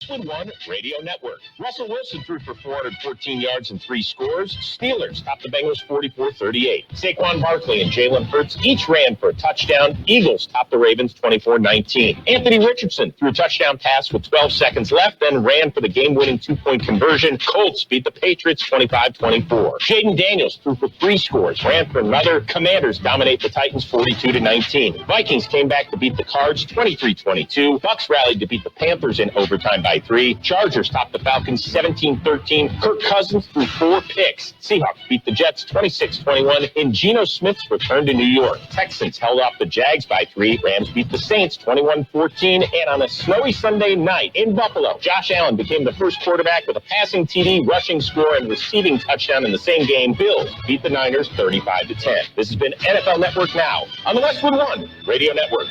Westwood One Radio Network. Russell Wilson threw for 414 yards and 3 scores. Steelers topped the Bengals 44-38. Saquon Barkley and Jalen Hurts each ran for a touchdown. Eagles topped the Ravens 24-19. Anthony Richardson threw a touchdown pass with 12 seconds left, then ran for the game-winning 2-point conversion. Colts beat the Patriots 25-24. Jaden Daniels threw for 3 scores, ran for another. Commanders dominate the Titans 42-19. Vikings came back to beat the Cards 23-22. Bucks rallied to beat the Panthers in overtime by 3. Chargers topped the Falcons 17-13. Kirk Cousins threw 4 picks. Seahawks beat the Jets 26-21 in Geno Smith's return to New York. Texans held off the Jags by 3. Rams beat the Saints 21-14. And on a snowy Sunday night in Buffalo, Josh Allen became the first quarterback with a passing TD, rushing score, and receiving touchdown in the same game. Bills beat the Niners 35-10. This has been NFL Network Now on the Westwood One Radio Network.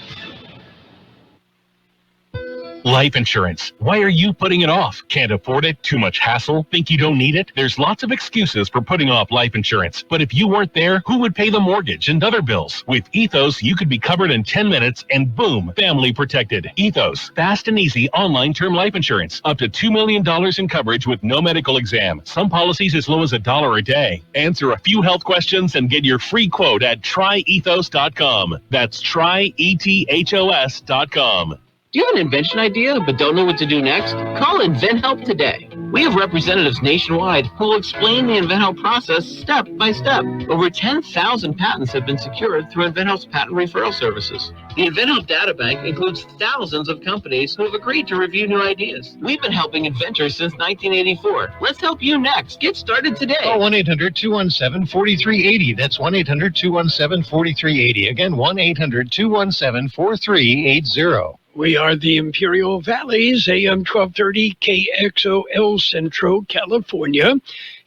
Life insurance. Why are you putting it off? Can't afford it? Too much hassle? Think you don't need it? There's lots of excuses for putting off life insurance. But if you weren't there, who would pay the mortgage and other bills? With Ethos, you could be covered in 10 minutes and boom, family protected. Ethos, fast and easy online term life insurance. Up to $2 million in coverage with no medical exam. Some policies as low as $1 a day. Answer a few health questions and get your free quote at tryethos.com. That's tryethos.com. Do you have an invention idea but don't know what to do next? Call InventHelp today. We have representatives nationwide who will explain the InventHelp process step by step. Over 10,000 patents have been secured through InventHelp's patent referral services. The InventHelp databank includes thousands of companies who have agreed to review new ideas. We've been helping inventors since 1984. Let's help you next. Get started today. Call 1-800-217-4380. That's 1-800-217-4380. Again, 1-800-217-4380. We are the Imperial Valleys, AM 1230 KXO El Centro, California.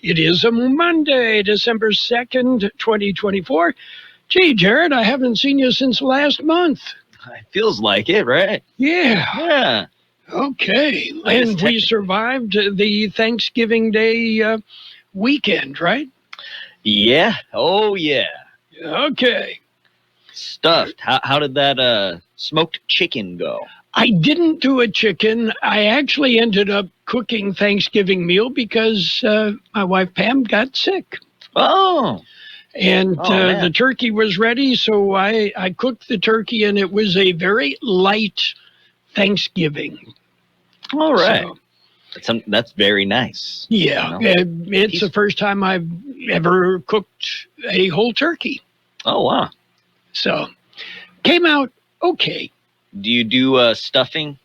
It is a Monday, December 2nd, 2024. Gee, Jared, I haven't seen you since last month. It feels like it, right? Yeah. Okay. And we survived the Thanksgiving Day weekend, right? Yeah. Oh, yeah. Okay. Stuffed. How did that smoked chicken go? I didn't do a chicken. I actually ended up cooking Thanksgiving meal because my wife Pam got sick. Oh. And the turkey was ready, so I cooked the turkey, and it was a very light Thanksgiving. All right. So, that's very nice. Yeah. It's the first time I've ever cooked a whole turkey. Oh, wow. So, came out okay. Do you do stuffing?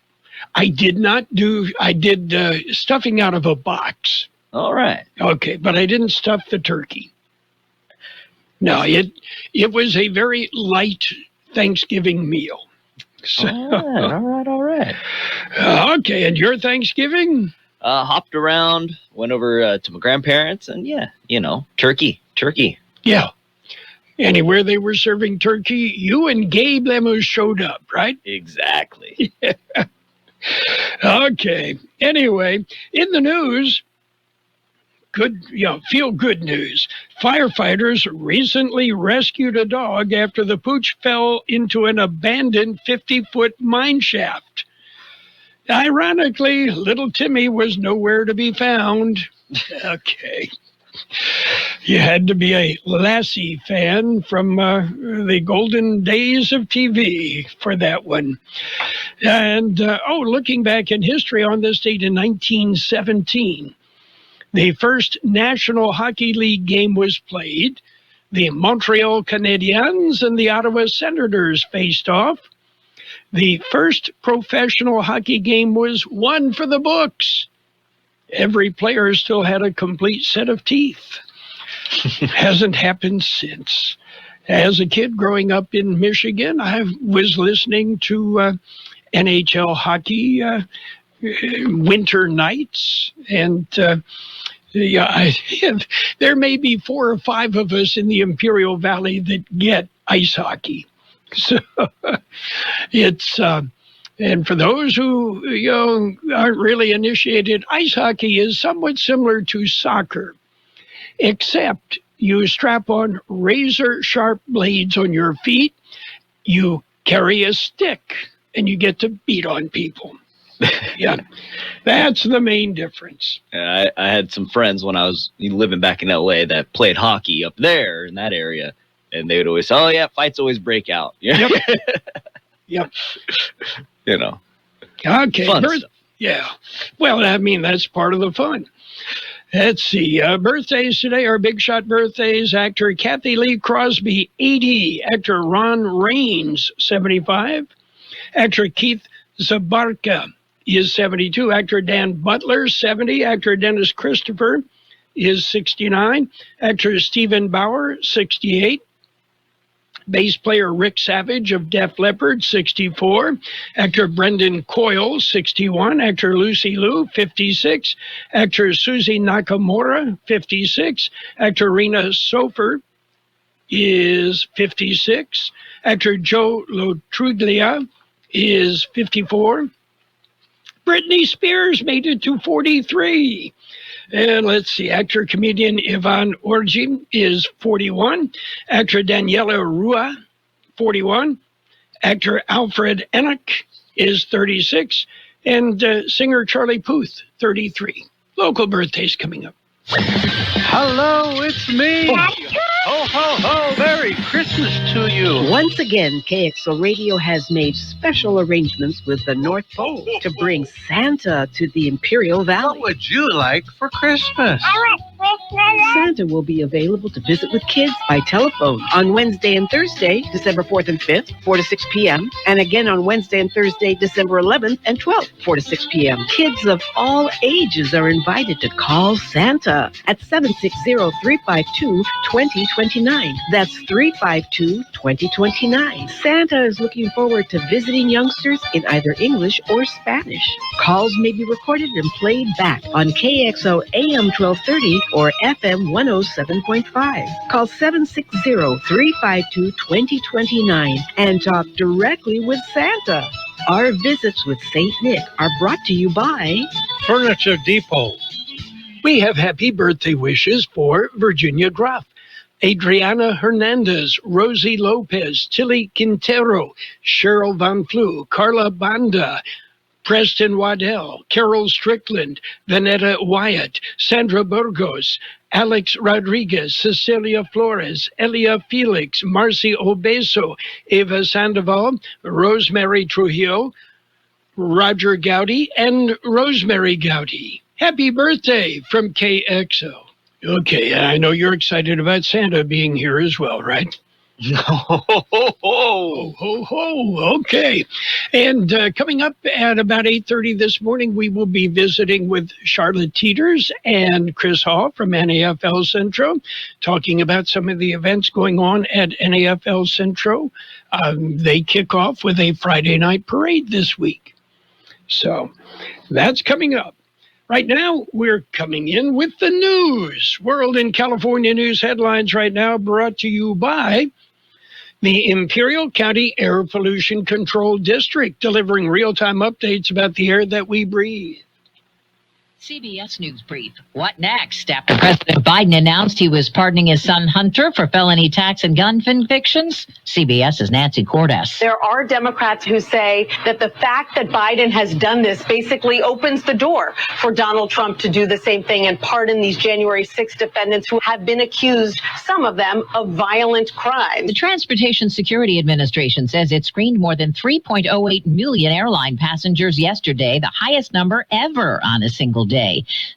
I did not do, I did stuffing out of a box. All right. Okay, but I didn't stuff the turkey. No, it was a very light Thanksgiving meal. So, all right. Okay, and your Thanksgiving? Hopped around, went over to my grandparents, and turkey. Yeah. Anywhere they were serving turkey, you and Gabe Lemos showed up, right? Exactly. Yeah. Okay. Anyway, in the news, feel good news. Firefighters recently rescued a dog after the pooch fell into an abandoned 50-foot mine shaft. Ironically, little Timmy was nowhere to be found. Okay. You had to be a Lassie fan from the golden days of TV for that one. And, looking back in history on this date in 1917, the first National Hockey League game was played. The Montreal Canadiens and the Ottawa Senators faced off. The first professional hockey game was won for the books. Every player still had a complete set of teeth. Hasn't happened since. As a kid growing up in Michigan, I was listening to NHL hockey winter nights, and there may be 4 or 5 of us in the Imperial Valley that get ice hockey. So it's and for those who aren't really initiated, ice hockey is somewhat similar to soccer, except you strap on razor-sharp blades on your feet, you carry a stick, and you get to beat on people. Yeah, that's the main difference. I had some friends when I was living back in LA that played hockey up there in that area, and they would always say, "Oh yeah, fights always break out." Yep. Yep. You know. Okay. Fun stuff. Yeah. Well, I mean, that's part of the fun. Let's see. Birthdays today are big shot birthdays. Actor Kathy Lee Crosby, 80. Actor Ron Raines, 75. Actor Keith Zabarka is 72. Actor Dan Butler, 70. Actor Dennis Christopher is 69. Actor Stephen Bauer, 68. Bass player Rick Savage of Def Leppard, 64. Actor Brendan Coyle, 61. Actor Lucy Liu, 56. Actor Susie Nakamura, 56. Actor Rena Sofer is 56. Actor Joe Lotruglia is 54. Britney Spears made it to 43. And let's see, actor-comedian Ivan Orji is 41. Actor Daniela Rua, 41. Actor Alfred Enoch is 36. And singer Charlie Puth, 33. Local birthdays coming up. Hello, it's me. Ho, ho, ho. Merry Christmas to you. Once again, Kxo Radio has made special arrangements with the North Pole to bring Santa to the Imperial Valley. What would you like for Christmas? Santa will be available to visit with kids by telephone on Wednesday and Thursday, December 4th and 5th, 4 to 6 p.m., and again on Wednesday and Thursday, December 11th and 12th, 4 to 6 p.m. Kids of all ages are invited to call Santa at 760-352-2029. That's 352-2029. Santa is looking forward to visiting youngsters in either English or Spanish. Calls may be recorded and played back on KXO AM 1230 or FM 107.5. Call 760-352-2029 and talk directly with Santa. Our visits with St. Nick are brought to you by Furniture Depot. We have happy birthday wishes for Virginia Gruff, Adriana Hernandez, Rosie Lopez, Tilly Quintero, Cheryl Van Flu, Carla Banda, Preston Waddell, Carol Strickland, Vanetta Wyatt, Sandra Burgos, Alex Rodriguez, Cecilia Flores, Elia Felix, Marcy Obeso, Eva Sandoval, Rosemary Trujillo, Roger Gowdy, and Rosemary Gowdy. Happy birthday from KXO. Okay, I know you're excited about Santa being here as well, right? Ho, ho, ho, Ho, ho, ho. Okay. And coming up at about 8:30 this morning, we will be visiting with Charlotte Teeters and Chris Hall from NAFL Centro, talking about some of the events going on at NAFL Centro. They kick off with a Friday night parade this week. So that's coming up. Right now, we're coming in with the news. World and California news headlines right now brought to you by the Imperial County Air Pollution Control District, delivering real-time updates about the air that we breathe. CBS News Brief. What next? After President Biden announced he was pardoning his son Hunter for felony tax and gun convictions, CBS's Nancy Cordes. There are Democrats who say that the fact that Biden has done this basically opens the door for Donald Trump to do the same thing and pardon these January 6 defendants who have been accused, some of them, of violent crimes. The Transportation Security Administration says it screened more than 3.08 million airline passengers yesterday, the highest number ever on a single day.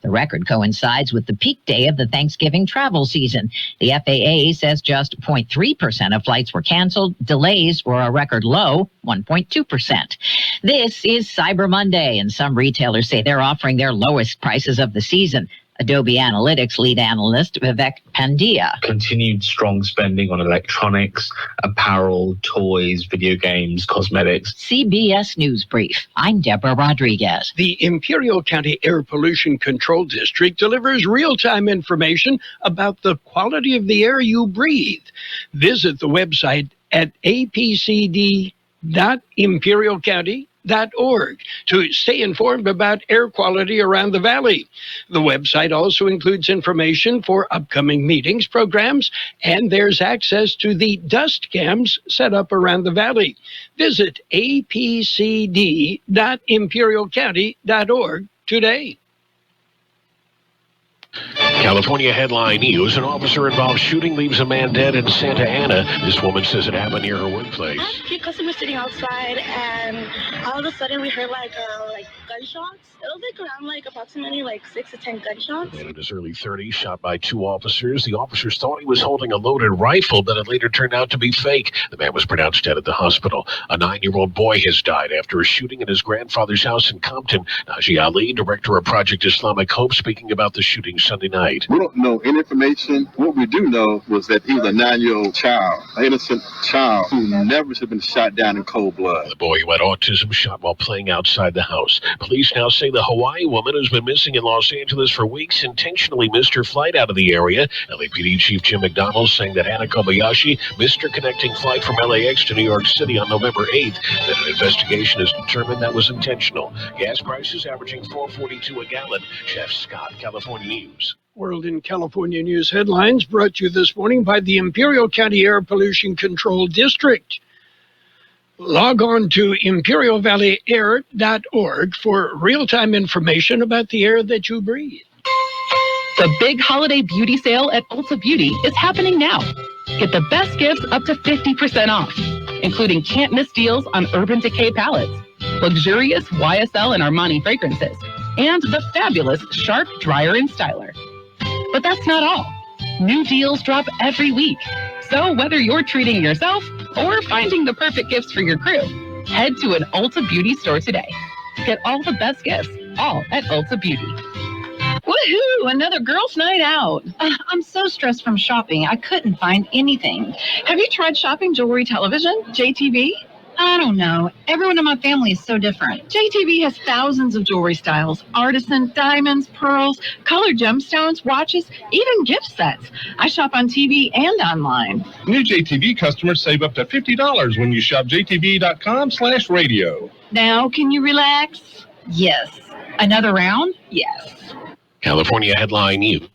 The record coincides with the peak day of the Thanksgiving travel season. The FAA says just 0.3% of flights were canceled. Delays were a record low, 1.2%. This is Cyber Monday, and some retailers say they're offering their lowest prices of the season. Adobe Analytics lead analyst Vivek Pandya. Continued strong spending on electronics, apparel, toys, video games, cosmetics. CBS News Brief. I'm Deborah Rodriguez. The Imperial County Air Pollution Control District delivers real-time information about the quality of the air you breathe. Visit the website at apcd.imperialcounty.gov. air.org to stay informed about air quality around the valley. The website also includes information for upcoming meetings, programs, and there's access to the dust cams set up around the valley. Visit apcd.imperialcounty.org today. California headline news. An officer-involved shooting leaves a man dead in Santa Ana. This woman says it happened near her workplace. I had a few customers sitting outside, and all of a sudden we heard like gunshots. It was around approximately 6 to 10 gunshots. Man in his early 30s shot by 2 officers. The officers thought he was holding a loaded rifle, but it later turned out to be fake. The man was pronounced dead at the hospital. A 9-year-old boy has died after a shooting in his grandfather's house in Compton. Najee Ali, director of Project Islamic Hope, speaking about the shooting Sunday night. We don't know any information. What we do know was that he was a 9-year-old child, an innocent child who never should have been shot down in cold blood. The boy who had autism shot while playing outside the house. Police now say the Hawaii woman who's been missing in Los Angeles for weeks intentionally missed her flight out of the area. LAPD Chief Jim McDonald saying that Hannah Kobayashi missed her connecting flight from LAX to New York City on November 8th. That an investigation has determined that was intentional. Gas prices averaging $4.42 a gallon. Jeff Scott, California News. World in California News headlines brought to you this morning by the Imperial County Air Pollution Control District. Log on to imperialvalleyair.org for real-time information about the air that you breathe. The big holiday beauty sale at Ulta Beauty is happening now. Get the best gifts up to 50% off, including can't-miss deals on Urban Decay palettes, luxurious YSL and Armani fragrances, and the fabulous Sharp Dryer and Styler. But that's not all. New deals drop every week. So whether you're treating yourself or finding the perfect gifts for your crew, head to an Ulta Beauty store today. Get all the best gifts, all at Ulta Beauty. Woohoo! Another girls' night out. I'm so stressed from shopping, I couldn't find anything. Have you tried shopping jewelry television, JTV? I don't know. Everyone in my family is so different. JTV has thousands of jewelry styles, artisan, diamonds, pearls, colored gemstones, watches, even gift sets. I shop on TV and online. New JTV customers save up to $50 when you shop jtv.com/radio. Now, can you relax? Yes. Another round? Yes. California headline news.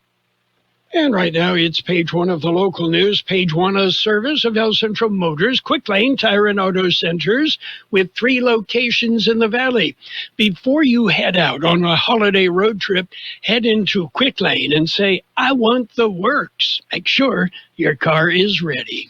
And right now, it's page 1 of the local news. Page 1, a service of El Centro Motors, Quick Lane Tire and Auto Centers with 3 locations in the valley. Before you head out on a holiday road trip, head into Quick Lane and say, I want the works. Make sure your car is ready.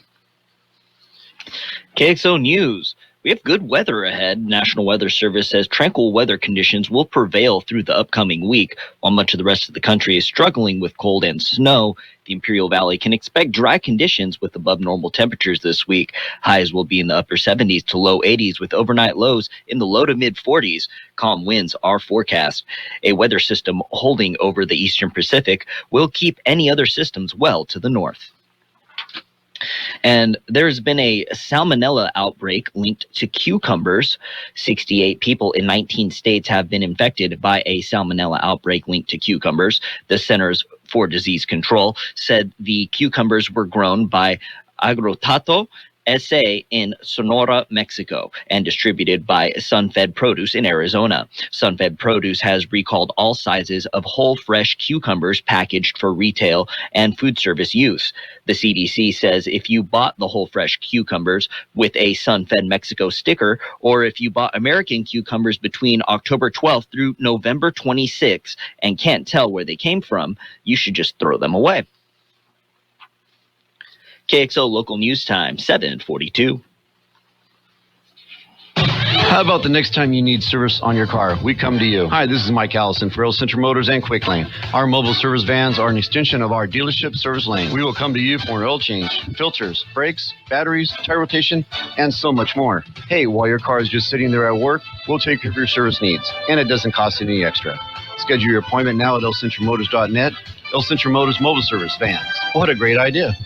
KXO News. We have good weather ahead. National Weather Service says tranquil weather conditions will prevail through the upcoming week. While much of the rest of the country is struggling with cold and snow, the Imperial Valley can expect dry conditions with above normal temperatures this week. Highs will be in the upper 70s to low 80s with overnight lows in the low to mid 40s. Calm winds are forecast. A weather system holding over the eastern Pacific will keep any other systems well to the north. And there's been a salmonella outbreak linked to cucumbers. 68 people in 19 states have been infected by a salmonella outbreak linked to cucumbers. The Centers for Disease Control said the cucumbers were grown by Agrotato SA in Sonora, Mexico, and distributed by Sunfed Produce in Arizona. Sunfed Produce has recalled all sizes of whole fresh cucumbers packaged for retail and food service use. The CDC says if you bought the whole fresh cucumbers with a Sunfed Mexico sticker, or if you bought American cucumbers between October 12th through November 26th and can't tell where they came from, you should just throw them away. KXO Local News Time, 7:42. How about the next time you need service on your car? We come to you. Hi, this is Mike Allison for El Centro Motors and Quick Lane. Our mobile service vans are an extension of our dealership service lane. We will come to you for an oil change, filters, brakes, batteries, tire rotation, and so much more. Hey, while your car is just sitting there at work, we'll take care of your service needs, and it doesn't cost any extra. Schedule your appointment now at elcentromotors.net. El Centro Motors mobile service vans. What a great idea.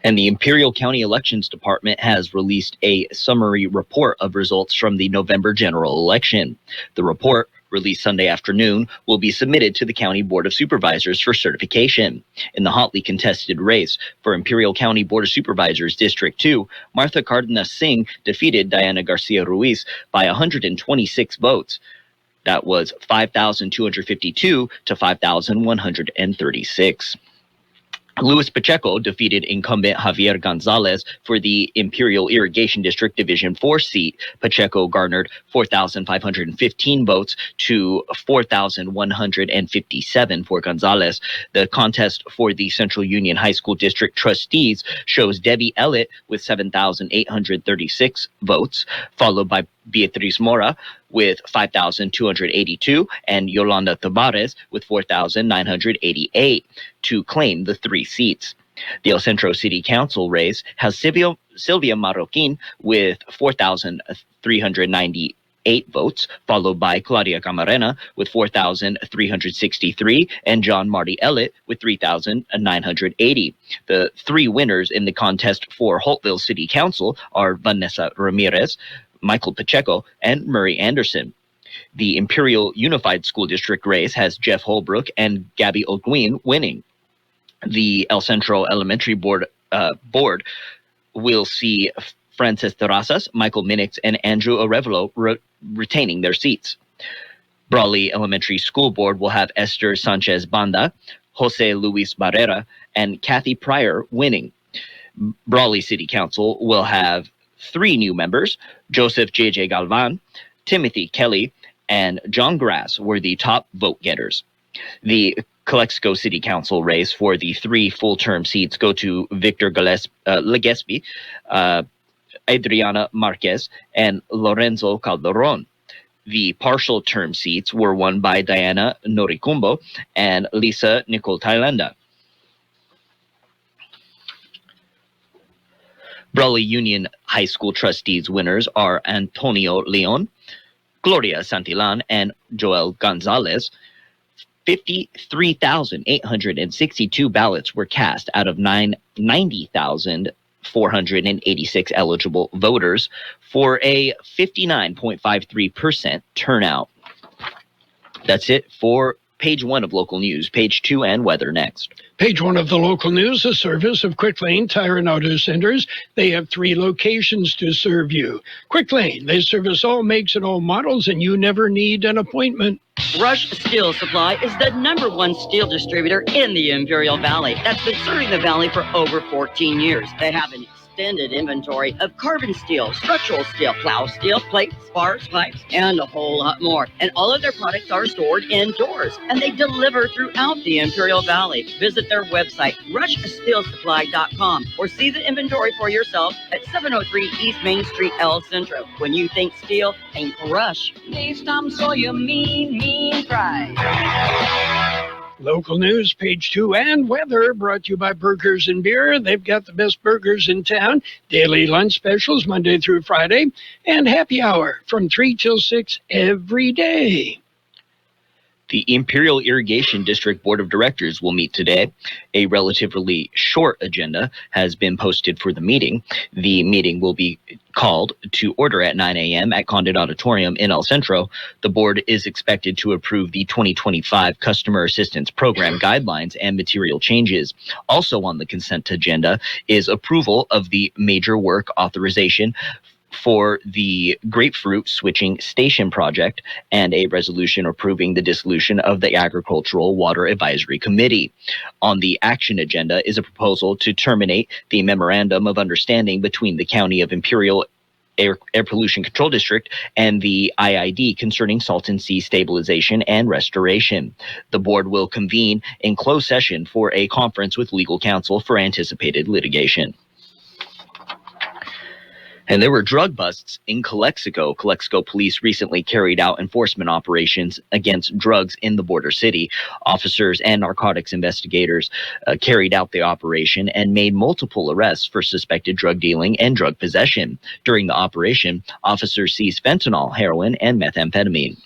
And the Imperial County Elections Department has released a summary report of results from the November general election. The report released Sunday afternoon, will be submitted to the County Board of Supervisors for certification. In the hotly contested race for Imperial County Board of Supervisors District 2, Martha Cardenas Singh defeated Diana Garcia Ruiz by 126 votes. That was 5,252 to 5,136. Luis Pacheco defeated incumbent Javier Gonzalez for the Imperial Irrigation District Division 4 seat. Pacheco garnered 4,515 votes to 4,157 for Gonzalez. The contest for the Central Union High School District Trustees shows Debbie Ellett with 7,836 votes, followed by Beatriz Mora with 5,282 and Yolanda Tabares with 4,988 to claim the 3 seats. The El Centro City Council race has Sylvia Marroquin with 4,398 votes, followed by Claudia Camarena with 4,363 and John Marty Ellett with 3,980. The 3 winners in the contest for Holtville City Council are Vanessa Ramirez, Michael Pacheco, and Murray Anderson. The Imperial Unified School District race has Jeff Holbrook and Gabby O'Gween winning. The El Centro Elementary Board will see Frances Terrazas, Michael Minix, and Andrew Arevalo retaining their seats. Brawley Elementary School Board will have Esther Sanchez Banda, Jose Luis Barrera, and Kathy Pryor winning. Brawley City Council will have 3 new members. Joseph J.J. Galvan, Timothy Kelly, and John Grass were the top vote getters. The Calexico City Council race for the 3 full-term seats go to Victor Legespi, Adriana Marquez, and Lorenzo Calderon. The partial term seats were won by Diana Noricumbo and Lisa Nicole Thailanda. Brawley Union High School Trustees winners are Antonio Leon, Gloria Santillan, and Joel Gonzalez. 53,862 ballots were cast out of 90,486 eligible voters for a 59.53% turnout. That's it for page 1 of local news. Page 2 and weather next. Page 1 of the local news, a service of Quick Lane Tire and Auto Centers. They have 3 locations to serve you. Quick Lane, they service all makes and all models, and you never need an appointment. Rush Steel Supply is the #1 steel distributor in the Imperial Valley that's been serving the valley for over 14 years. They have an extended inventory of carbon steel, structural steel, plow steel, plates, spars, pipes, and a whole lot more. And all of their products are stored indoors, and they deliver throughout the Imperial Valley. Visit their website, rushsteelsupply.com, or see the inventory for yourself at 703 East Main Street, El Centro. When you think steel, think Rush. Local news, page 2, and weather brought to you by Burgers and Beer. They've got the best burgers in town, daily lunch specials Monday through Friday, and happy hour from 3 till 6 every day. The Imperial Irrigation District Board of Directors will meet today. A relatively short agenda has been posted for the meeting. The meeting will be called to order at 9 a.m. at Condit Auditorium in El Centro. The board is expected to approve the 2025 Customer Assistance Program guidelines and material changes. Also on the consent agenda is approval of the major work authorization for the Grapefruit Switching Station project and a resolution approving the dissolution of the Agricultural Water Advisory Committee. On the action agenda is a proposal to terminate the Memorandum of Understanding between the County of Imperial Air Pollution Control District and the IID concerning Salton Sea stabilization and restoration. The board will convene in closed session for a conference with legal counsel for anticipated litigation. And there were drug busts in Calexico. Calexico police recently carried out enforcement operations against drugs in the border city. Officers and narcotics investigators carried out the operation and made multiple arrests for suspected drug dealing and drug possession. During the operation, officers seized fentanyl, heroin, and methamphetamine.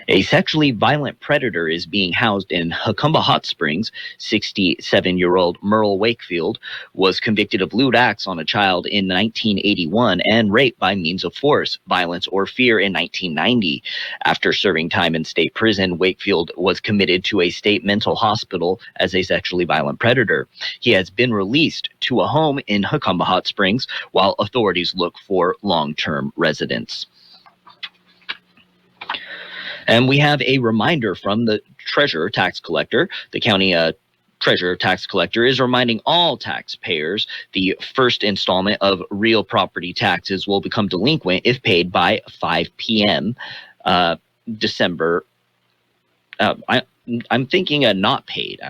A sexually violent predator is being housed in Hukumba Hot Springs. 67-year-old Merle Wakefield was convicted of lewd acts on a child in 1981 and rape by means of force, violence, or fear in 1990. After serving time in state prison, Wakefield was committed to a state mental hospital as a sexually violent predator. He has been released to a home in Hukumba Hot Springs while authorities look for long-term residents. And we have a reminder from the Treasurer Tax Collector. The county Treasurer Tax Collector is reminding all taxpayers the first installment of real property taxes will become delinquent if paid by 5 p.m. December. I'm thinking not paid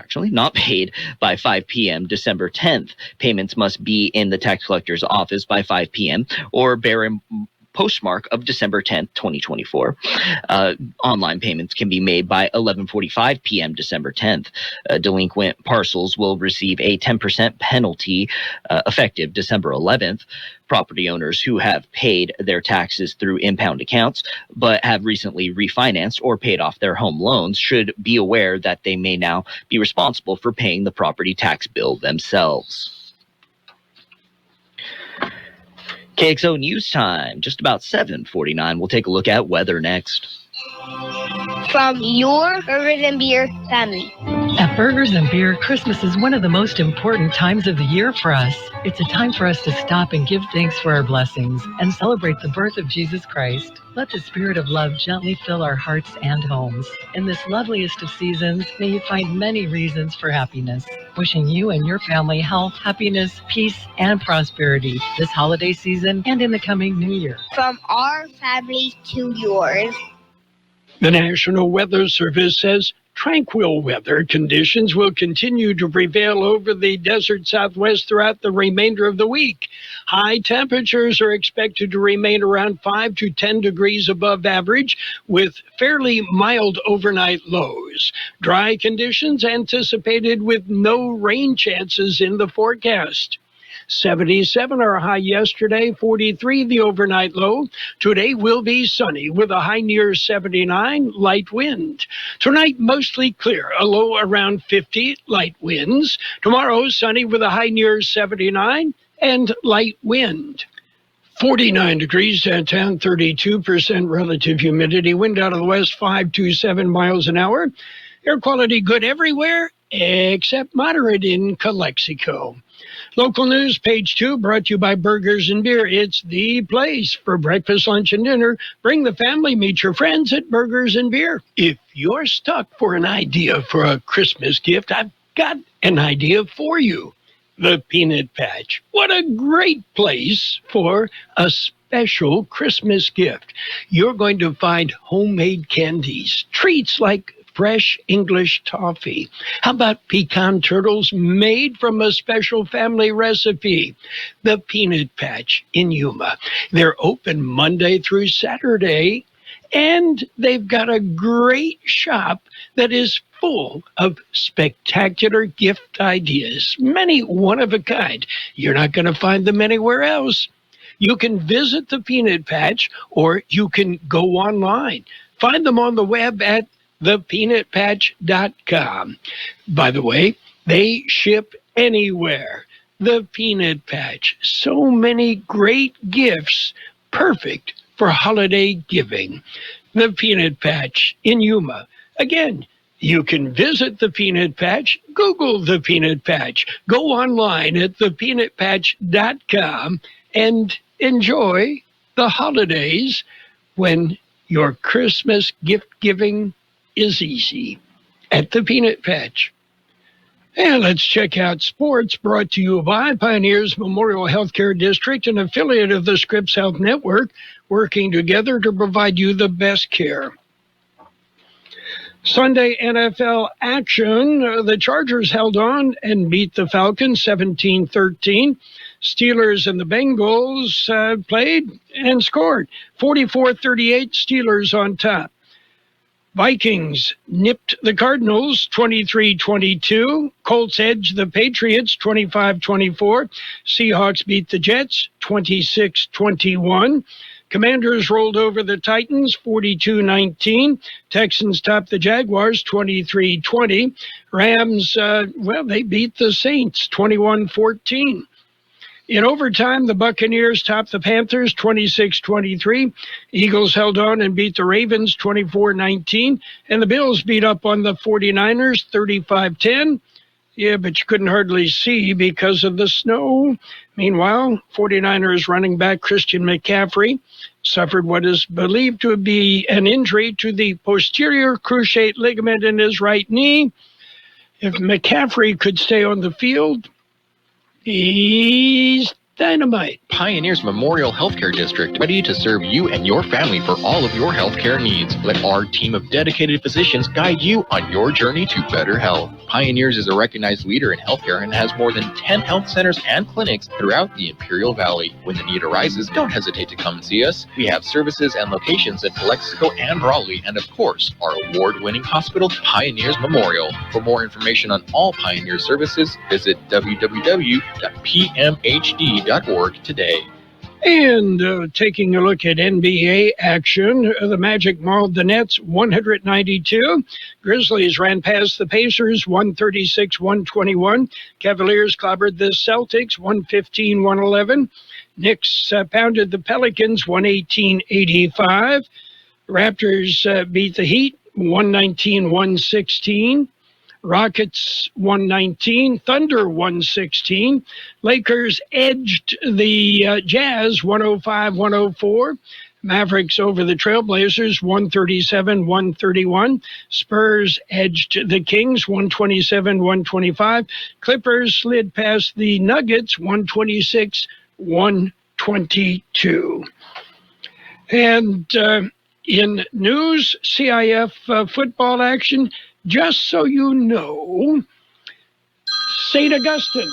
by 5 p.m. December 10th. Payments must be in the tax collector's office by 5 p.m. or bear a postmark of December 10th, 2024. Online payments can be made by 11:45 p.m. December 10th. Delinquent parcels will receive a 10% penalty effective December 11th. Property owners who have paid their taxes through impound accounts but have recently refinanced or paid off their home loans should be aware that they may now be responsible for paying the property tax bill themselves. KXO News Time, just about 7:49. We'll take a look at weather next. From your Burgers and Beer family. At Burgers and Beer, Christmas is one of the most important times of the year for us. It's a time for us to stop and give thanks for our blessings and celebrate the birth of Jesus Christ. Let the spirit of love gently fill our hearts and homes. In this loveliest of seasons, may you find many reasons for happiness. Wishing you and your family health, happiness, peace, and prosperity this holiday season and in the coming new year. From our family to yours. The National Weather Service says tranquil weather conditions will continue to prevail over the desert Southwest throughout the remainder of the week. High temperatures are expected to remain around 5 to 10 degrees above average with fairly mild overnight lows. Dry conditions anticipated with no rain chances in the forecast. 77 our high yesterday, 43 the overnight low. Today will be sunny with a high near 79, light wind. Tonight mostly clear, a low around 50, light winds. Tomorrow sunny with a high near 79 and light wind. 49 degrees downtown, 32% relative humidity, wind out of the west 5 to 7 miles an hour. Air quality good everywhere except moderate in Calexico. Local news, page 2, brought to you by Burgers and Beer. It's the place for breakfast, lunch, and dinner. Bring the family, meet your friends at Burgers and Beer. If you're stuck for an idea for a Christmas gift, I've got an idea for you. The Peanut Patch. What a great place for a special Christmas gift. You're going to find homemade candies, treats like fresh English toffee. How about pecan turtles made from a special family recipe? The Peanut Patch in Yuma. They're open Monday through Saturday, and they've got a great shop that is full of spectacular gift ideas, many one of a kind. You're not going to find them anywhere else. You can visit the Peanut Patch, or you can go online. Find them on the web at thepeanutpatch.com. By the way, they ship anywhere. The Peanut Patch. So many great gifts, perfect for holiday giving. The Peanut Patch in Yuma. Again, you can visit the Peanut Patch, Google the Peanut Patch, go online at thepeanutpatch.com and enjoy the holidays when your Christmas gift giving is easy at the Peanut Patch. And let's check out sports, brought to you by Pioneers Memorial Healthcare District, an affiliate of the Scripps Health Network, working together to provide you the best care. Sunday NFL action. The Chargers held on and beat the Falcons 17-13. Steelers and the Bengals played and scored 44-38, Steelers on top. Vikings nipped the Cardinals 23-22. Colts edged the Patriots 25-24. Seahawks beat the Jets 26-21. Commanders rolled over the Titans 42-19. Texans topped the Jaguars 23-20. Rams, they beat the Saints 21-14. In overtime, the Buccaneers topped the Panthers 26-23. Eagles held on and beat the Ravens 24-19. And the Bills beat up on the 49ers 35-10. Yeah, but you couldn't hardly see because of the snow. Meanwhile, 49ers running back Christian McCaffrey suffered what is believed to be an injury to the posterior cruciate ligament in his right knee. If McCaffrey could stay on the field, he's dynamite. Pioneers Memorial Healthcare District, ready to serve you and your family for all of your healthcare needs. Let our team of dedicated physicians guide you on your journey to better health. Pioneers is a recognized leader in healthcare and has more than 10 health centers and clinics throughout the Imperial Valley. When the need arises, don't hesitate to come and see us. We have services and locations in Calexico and Raleigh, and of course, our award-winning hospital, Pioneers Memorial. For more information on all Pioneer services, visit www.pmhd.org today. And taking a look at NBA action, the Magic mauled the Nets 192. Grizzlies ran past the Pacers 136-121. Cavaliers clobbered the Celtics 115-111. Knicks pounded the Pelicans 118-85. Raptors beat the Heat 119-116. Rockets 119, Thunder 116. Lakers edged the Jazz 105-104. Mavericks over the Trailblazers 137-131. Spurs edged the Kings 127-125. Clippers slid past the Nuggets 126-122. And in news, CIF football action, just so you know, St. Augustine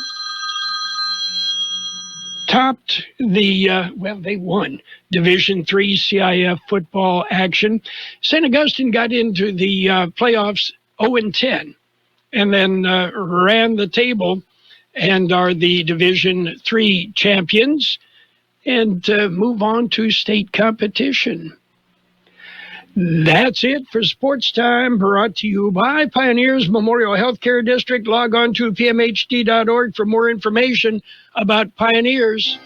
topped the, they won Division III CIF football action. St. Augustine got into the playoffs 0-10 and then ran the table and are the Division III champions and move on to state competition. That's it for Sports Time, brought to you by Pioneers Memorial Healthcare District. Log on to pmhd.org for more information about Pioneers.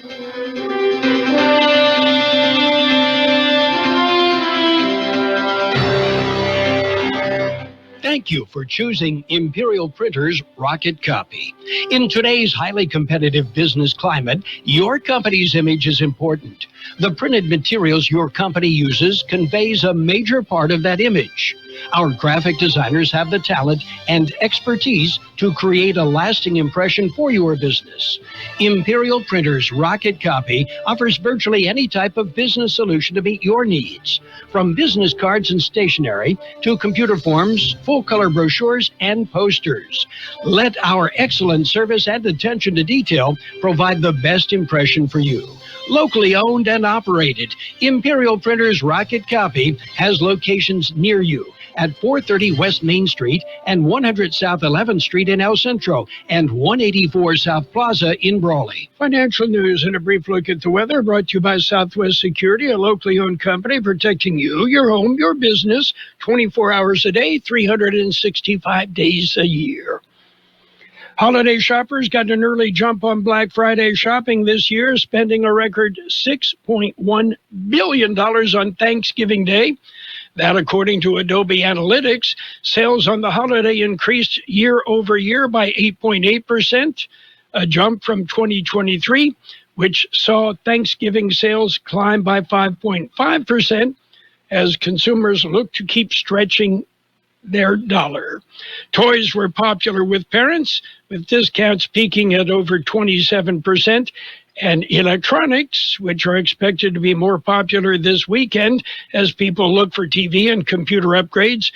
Thank you for choosing Imperial Printers Rocket Copy. In today's highly competitive business climate, your company's image is important. The printed materials your company uses conveys a major part of that image. Our graphic designers have the talent and expertise to create a lasting impression for your business. Imperial Printers Rocket Copy offers virtually any type of business solution to meet your needs, from business cards and stationery to computer forms, full-color brochures, and posters. Let our excellent service and attention to detail provide the best impression for you. Locally owned and operated, Imperial Printers Rocket Copy has locations near you at 430 West Main Street and 100 South 11th Street in El Centro and 184 South Plaza in Brawley. Financial news and a brief look at the weather brought to you by Southwest Security, a locally owned company protecting you, your home, your business, 24 hours a day, 365 days a year. Holiday shoppers got an early jump on Black Friday shopping this year, spending a record $6.1 billion on Thanksgiving Day. That, according to Adobe Analytics, sales on the holiday increased year over year by 8.8%, a jump from 2023, which saw Thanksgiving sales climb by 5.5% as consumers look to keep stretching their dollar. Toys were popular with parents, with discounts peaking at over 27%, and electronics, which are expected to be more popular this weekend as people look for TV and computer upgrades,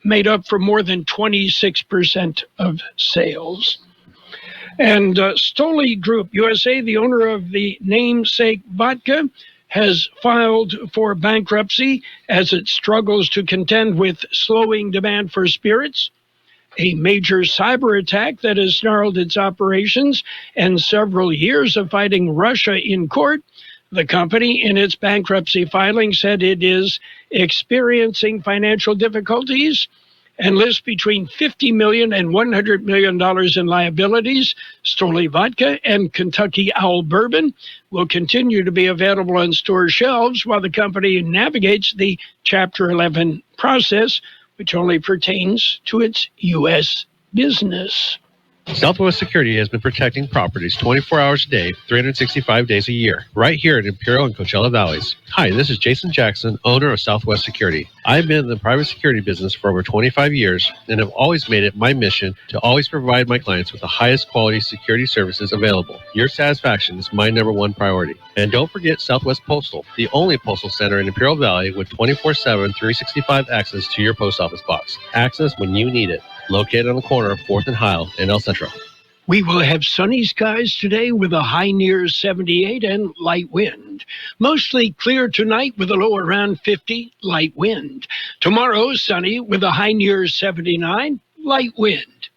made up for more than 26% of sales. And Stoli Group USA, the owner of the namesake vodka, has filed for bankruptcy as it struggles to contend with slowing demand for spirits. A major cyber attack that has snarled its operations and several years of fighting Russia in court The company, in its bankruptcy filing, said it is experiencing financial difficulties and lists between $50 million and $100 million in liabilities. Stoli Vodka and Kentucky Owl Bourbon will continue to be available on store shelves while the company navigates the Chapter 11 process, which only pertains to its U.S. business. Southwest Security has been protecting properties 24 hours a day, 365 days a year, right here in Imperial and Coachella Valleys. Hi, this is Jason Jackson, owner of Southwest Security. I've been in the private security business for over 25 years and have always made it my mission to always provide my clients with the highest quality security services available. Your satisfaction is my number one priority. And don't forget Southwest Postal, the only postal center in Imperial Valley with 24/7, 365 access to your post office box. Access when you need it. Located on the corner of 4th and Heil in El Centro. We will have sunny skies today with a high near 78 and light wind. Mostly clear tonight with a low around 50, light wind. Tomorrow, sunny with a high near 79, light wind.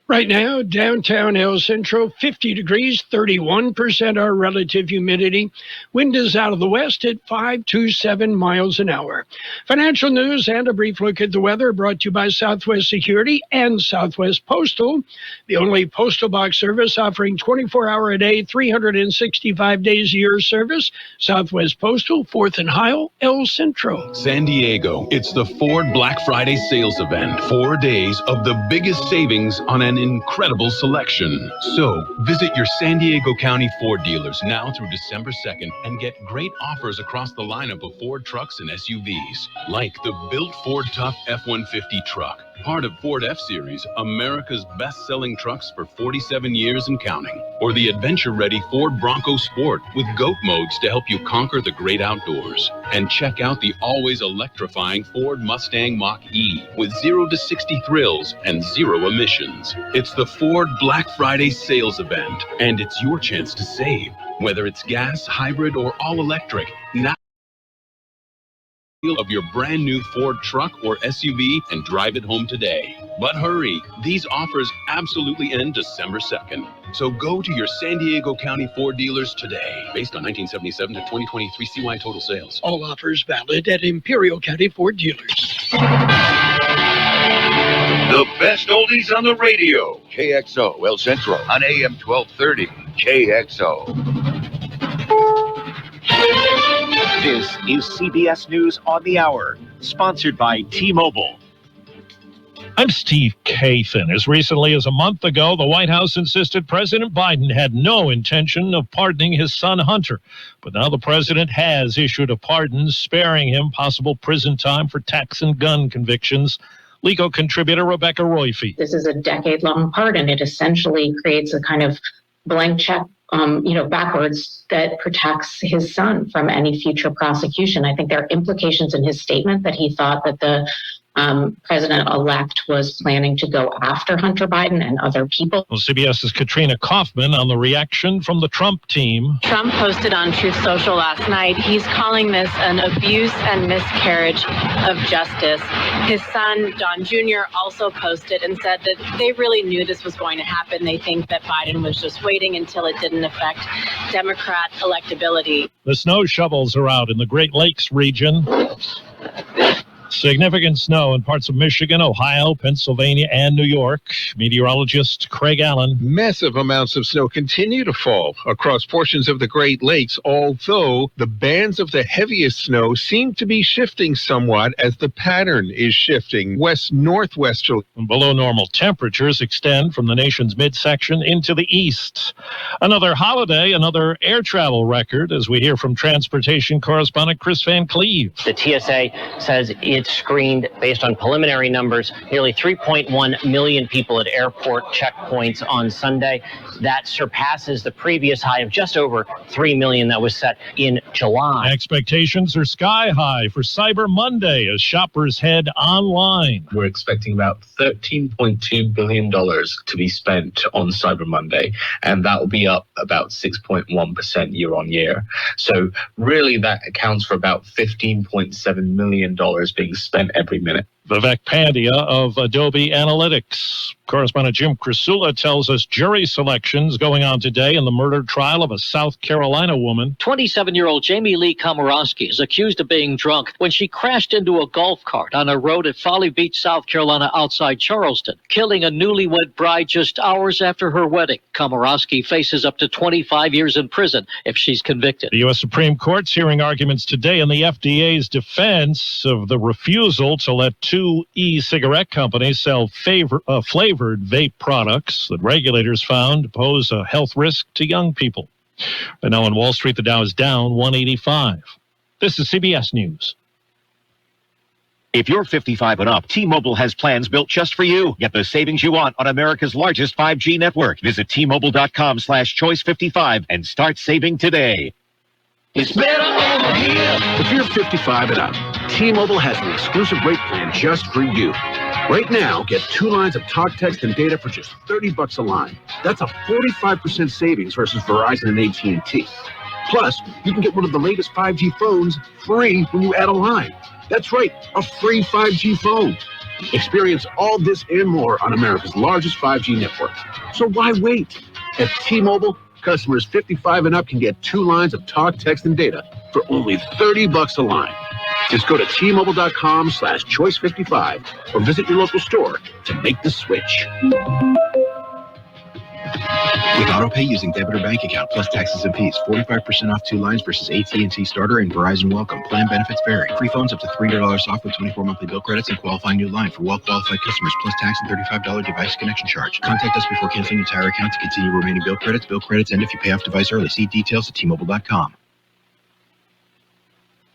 Right now, downtown El Centro, 50 degrees, 31% our relative humidity. Wind is out of the west at 527 miles an hour. Financial news and a brief look at the weather brought to you by Southwest Security and Southwest Postal, the only postal box service offering 24-hour-a-day, 365 days a year service. Southwest Postal, 4th and Heil, El Centro. San Diego, it's the Ford Black Friday sales event. 4 days of the biggest savings on an incredible selection. So, visit your San Diego County Ford dealers now through December 2nd and get great offers across the lineup of Ford trucks and SUVs, like the built Ford Tough F-150 truck, part of Ford F-Series, America's best-selling trucks for 47 years and counting, or the adventure-ready Ford Bronco Sport with GOAT modes to help you conquer the great outdoors. And check out the always electrifying Ford Mustang Mach-E with 0 to 60 thrills and 0 emissions. It's the Ford Black Friday sales event, and it's your chance to save. Whether it's gas, hybrid, or all-electric, now of your brand new Ford truck or SUV and drive it home today. But hurry, these offers absolutely end December 2nd. So go to your San Diego County Ford dealers today, based on 1977 to 2023 CY total sales. All offers valid at Imperial County Ford dealers. The best oldies on the radio. KXO, El Centro, on AM 1230. KXO. This is CBS News on the Hour, sponsored by T-Mobile. I'm Steve Kathan. As recently as a month ago, the White House insisted President Biden had no intention of pardoning his son Hunter. But now the president has issued a pardon, sparing him possible prison time for tax and gun convictions. Legal contributor Rebecca Royfeet. This is a decade-long pardon. It essentially creates a kind of blank check backwards that protects his son from any future prosecution. I think there are implications in his statement that he thought that the president-elect was planning to go after Hunter Biden and other people. Well, CBS's Katrina Kaufman on the reaction from the Trump team. Trump posted on Truth Social last night. He's calling this an abuse and miscarriage of justice. His son, Don Jr., also posted and said that they really knew this was going to happen. They think that Biden was just waiting until it didn't affect Democrat electability. The snow shovels are out in the Great Lakes region. Significant snow in parts of Michigan, Ohio, Pennsylvania, and New York. Meteorologist Craig Allen. Massive amounts of snow continue to fall across portions of the Great Lakes, although the bands of the heaviest snow seem to be shifting somewhat as the pattern is shifting west-northwesterly. Below normal temperatures extend from the nation's midsection into the east. Another holiday, another air travel record, as we hear from transportation correspondent Chris Van Cleve. The TSA says it screened, based on preliminary numbers, nearly 3.1 million people at airport checkpoints on Sunday. That surpasses the previous high of just over 3 million that was set in July. Expectations are sky high for Cyber Monday as shoppers head online. We're expecting about $13.2 billion to be spent on Cyber Monday, and that will be up about 6.1% year on year. So really that accounts for about $15.7 million being spent every minute. Vivek Pandya of Adobe Analytics. Correspondent Jim Crisula tells us jury selections going on today in the murder trial of a South Carolina woman. 27-year-old Jamie Lee Komorowski is accused of being drunk when she crashed into a golf cart on a road at Folly Beach, South Carolina, outside Charleston, killing a newlywed bride just hours after her wedding. Komorowski faces up to 25 years in prison if she's convicted. The U.S. Supreme Court's hearing arguments today in the FDA's defense of the refusal to let two e-cigarette companies sell flavored vape products that regulators found pose a health risk to young people. But now on Wall Street, the Dow is down 185. This is CBS News. If you're 55 and up, T-Mobile has plans built just for you. Get the savings you want on America's largest 5G network. Visit T-Mobile.com/choice55 and start saving today. It's better over here. If you're 55 and up, T-Mobile has an exclusive rate plan just for you. Right now, get 2 lines of talk, text, and data for just $30 a line. That's a 45% savings versus Verizon and AT&T. Plus, you can get one of the latest 5G phones free when you add a line. That's right, a free 5G phone. Experience all this and more on America's largest 5G network. So why wait? At T-Mobile, customers 55 and up can get 2 lines of talk, text, and data for only $30 a line. Just go to T-Mobile.com/choice55 or visit your local store to make the switch. With AutoPay using debit or bank account plus taxes and fees, 45% off 2 lines versus AT&T Starter and Verizon Welcome. Plan benefits vary. Free phones up to $300 off with 24 monthly bill credits and qualifying new line for well-qualified customers plus tax and $35 device connection charge. Contact us before canceling your entire account to continue remaining bill credits. Bill credits end if you pay off device early. See details at T-Mobile.com.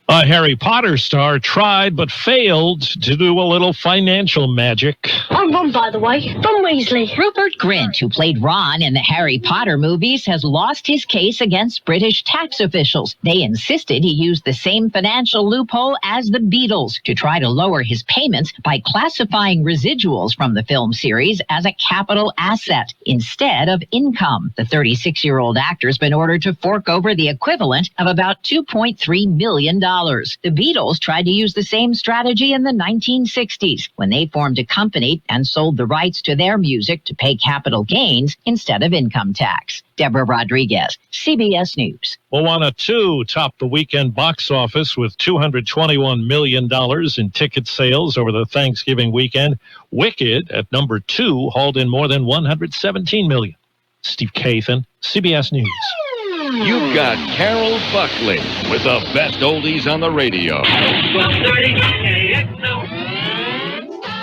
A Harry Potter star tried but failed to do a little financial magic. I'm Ron, by the way. Ron Weasley. Rupert Grint, who played Ron in the Harry Potter movies, has lost his case against British tax officials. They insisted he used the same financial loophole as the Beatles to try to lower his payments by classifying residuals from the film series as a capital asset instead of income. The 36-year-old actor's been ordered to fork over the equivalent of about $2.3 million. The Beatles tried to use the same strategy in the 1960s when they formed a company and sold the rights to their music to pay capital gains instead of income tax. Deborah Rodriguez, CBS News. Moana 2 topped the weekend box office with $221 million in ticket sales over the Thanksgiving weekend. Wicked, at number 2, hauled in more than $117 million. Steve Kathan, CBS News. You've got Carroll Buckley with the best oldies on the radio.